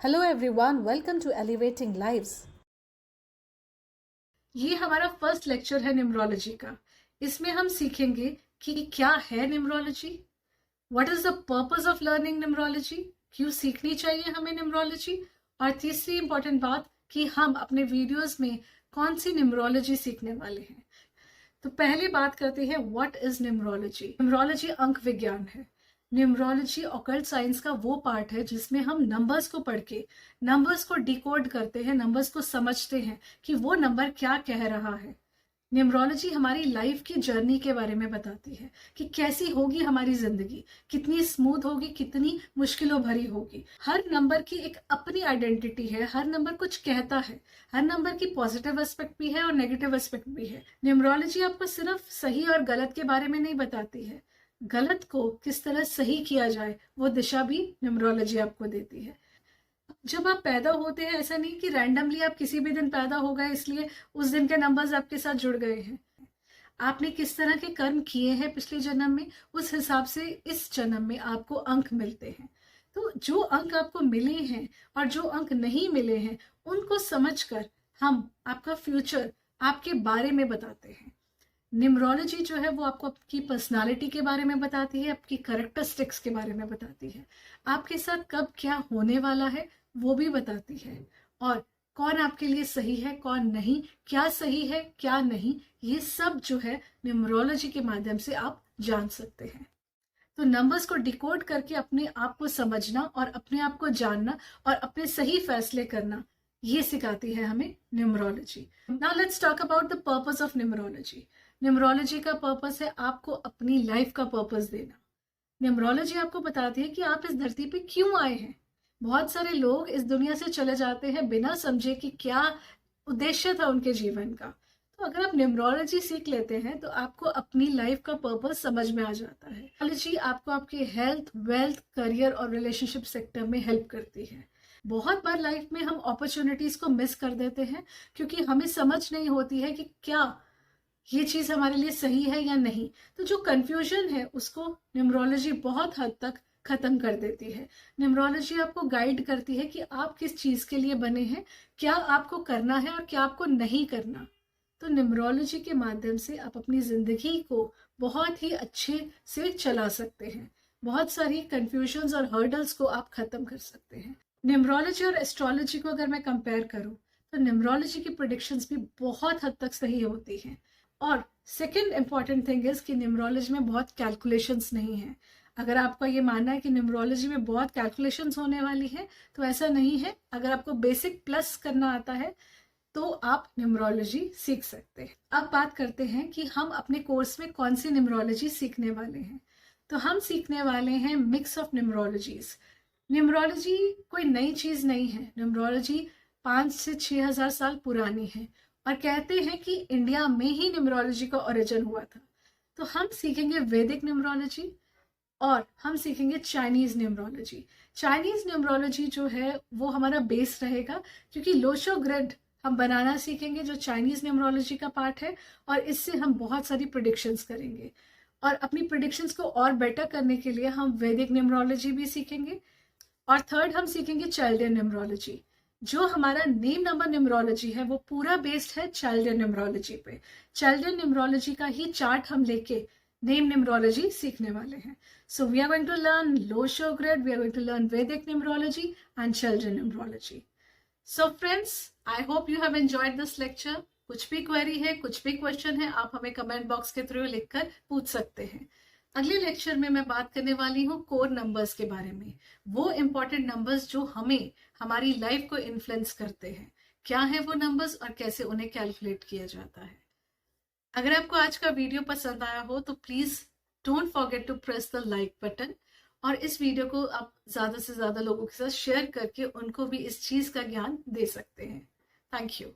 Hello everyone, welcome to elevating lives. ये हमारा first lecture है न्यूमरोलॉजी का। इसमें हम सीखेंगे कि क्या है numerology, what is the purpose of learning numerology, क्यों सीखनी चाहिए हमें न्यूमरोलॉजी, और तीसरी इंपॉर्टेंट बात कि हम अपने वीडियोस में कौन सी न्यूमरोलॉजी सीखने वाले हैं। तो पहले बात करते हैं व्हाट इज न्यूमरोलॉजी। न्यूमरोलॉजी अंक विज्ञान है। न्यूमरोलॉजी ऑकल्ट साइंस का वो पार्ट है जिसमें हम नंबर्स को पढ़ के नंबर्स को डिकोड करते हैं, नंबर्स को समझते हैं कि वो नंबर क्या कह रहा है। न्यूमरोलॉजी हमारी लाइफ की जर्नी के बारे में बताती है कि कैसी होगी हमारी जिंदगी, कितनी स्मूथ होगी, कितनी मुश्किलों भरी होगी। हर नंबर की एक अपनी आइडेंटिटी है, हर नंबर कुछ कहता है। हर नंबर की पॉजिटिव एस्पेक्ट भी है और नेगेटिव एस्पेक्ट भी है। न्यूमरोलॉजी आपको सिर्फ सही और गलत के बारे में नहीं बताती है, गलत को किस तरह सही किया जाए वो दिशा भी न्यूमरोलॉजी आपको देती है। जब आप पैदा होते हैं, ऐसा नहीं कि रैंडमली आप किसी भी दिन पैदा हो गए इसलिए उस दिन के नंबर्स आपके साथ जुड़ गए हैं। आपने किस तरह के कर्म किए हैं पिछले जन्म में, उस हिसाब से इस जन्म में आपको अंक मिलते हैं। तो जो अंक आपको मिले हैं और जो अंक नहीं मिले हैं, उनको समझकर हम आपका फ्यूचर आपके बारे में बताते हैं। न्यूमरोलॉजी जो है वो आपको आपकी पर्सनालिटी के बारे में बताती है, आपकी कैरेक्टरिस्टिक्स के बारे में बताती है, आपके साथ कब क्या होने वाला है वो भी बताती है, और कौन आपके लिए सही है कौन नहीं, क्या सही है क्या नहीं, ये सब जो है न्यूमरोलॉजी के माध्यम से आप जान सकते हैं। तो नंबर्स को डिकोड करके अपने आप को समझना और अपने आप को जानना और अपने सही फैसले करना, ये सिखाती है हमें numerology. Now let's talk about the purpose of numerology. Numerology का पर्पस है आपको अपनी लाइफ का पर्पस देना। न्यूमरोलॉजी आपको बताती है कि आप इस धरती पे क्यों आए हैं। बहुत सारे लोग इस दुनिया से चले जाते हैं बिना समझे कि क्या उद्देश्य था उनके जीवन का। तो अगर आप न्यूमरोलॉजी सीख लेते हैं तो आपको अपनी लाइफ का पर्पस समझ में आ जाता है। न्यूमरोलॉजी आपको आपके हेल्थ, वेल्थ, करियर और रिलेशनशिप सेक्टर में हेल्प करती है। बहुत बार लाइफ में हम अपॉर्चुनिटीज को मिस कर देते हैं क्योंकि हमें समझ नहीं होती है कि क्या ये चीज हमारे लिए सही है या नहीं। तो जो कंफ्यूजन है उसको न्यूमरोलॉजी बहुत हद तक खत्म कर देती है। न्यूमरोलॉजी आपको गाइड करती है कि आप किस चीज के लिए बने हैं, क्या आपको करना है और क्या आपको नहीं करना। तो न्यूमरोलॉजी के माध्यम से आप अपनी जिंदगी को बहुत ही अच्छे से चला सकते हैं। बहुत सारी कंफ्यूजन्स और हर्डल्स को आप खत्म कर सकते हैं। न्यूमरोलॉजी और एस्ट्रोलॉजी को अगर मैं कंपेयर करूं तो न्यूमरोलॉजी की प्रेडिक्शंस भी बहुत हद तक सही होती हैं। और सेकेंड इंपॉर्टेंट थिंग इज कि न्यूमरोलॉजी में बहुत कैलकुलेशंस नहीं है। अगर आपका ये मानना है कि न्यूमरोलॉजी में बहुत कैलकुलेशंस होने वाली है तो ऐसा नहीं है। अगर आपको बेसिक प्लस करना आता है तो आप न्यूमरोलॉजी सीख सकते हैं। अब बात करते हैं कि हम अपने कोर्स में कौन सी न्यूमरोलॉजी सीखने वाले हैं। तो हम सीखने वाले हैं मिक्स ऑफ न्यूमरोलॉजीज। न्यूमरोलॉजी कोई नई चीज नहीं है। न्यूमरोलॉजी 5 से 6 हजार साल पुरानी है और कहते हैं कि इंडिया में ही न्यूमरोलॉजी का ओरिजिन हुआ था। तो हम सीखेंगे वैदिक न्यूमरोलॉजी और हम सीखेंगे चाइनीज न्यूमरोलॉजी। चाइनीज न्यूमरोलॉजी जो है वो हमारा बेस रहेगा क्योंकि लोशो ग्रिड हम बनाना सीखेंगे जो चाइनीज न्यूमरोलॉजी का पार्ट है, और इससे हम बहुत सारी प्रेडिक्शंस करेंगे। और अपनी प्रेडिक्शंस को और बेटर करने के लिए हम वैदिक न्यूमरोलॉजी भी सीखेंगे। और थर्ड हम सीखेंगे चाइल्डियन न्यूमरोलॉजी। जो हमारा नेम नंबर न्यूमरोलॉजी है वो पूरा बेस्ड है चाइल्डियन न्यूमरोलॉजी पे। चाइल्डियन न्यूमरोलॉजी का ही चार्ट हम लेके नेम न्यूमरोलॉजी सीखने वाले हैं। So we are going to learn lo shu grid, we are going to learn Vedic numerology and Chaldean numerology. So friends, I hope you have enjoyed this lecture. कुछ भी query है, कुछ भी क्वेश्चन है, आप हमें कमेंट बॉक्स के थ्रू लिखकर पूछ सकते हैं। अगले लेक्चर में मैं बात करने वाली हूँ कोर नंबर्स के बारे में। वो इंपॉर्टेंट नंबर्स जो हमें हमारी लाइफ को इन्फ्लुएंस करते हैं। क्या है वो नंबर्स और कैसे उन्हें कैलकुलेट किया जाता है। अगर आपको आज का वीडियो पसंद आया हो तो please don't forget to press the like button, और इस वीडियो को आप ज्यादा से ज्यादा लोगों के साथ शेयर करके उनको भी इस चीज का ज्ञान दे सकते हैं। Thank you.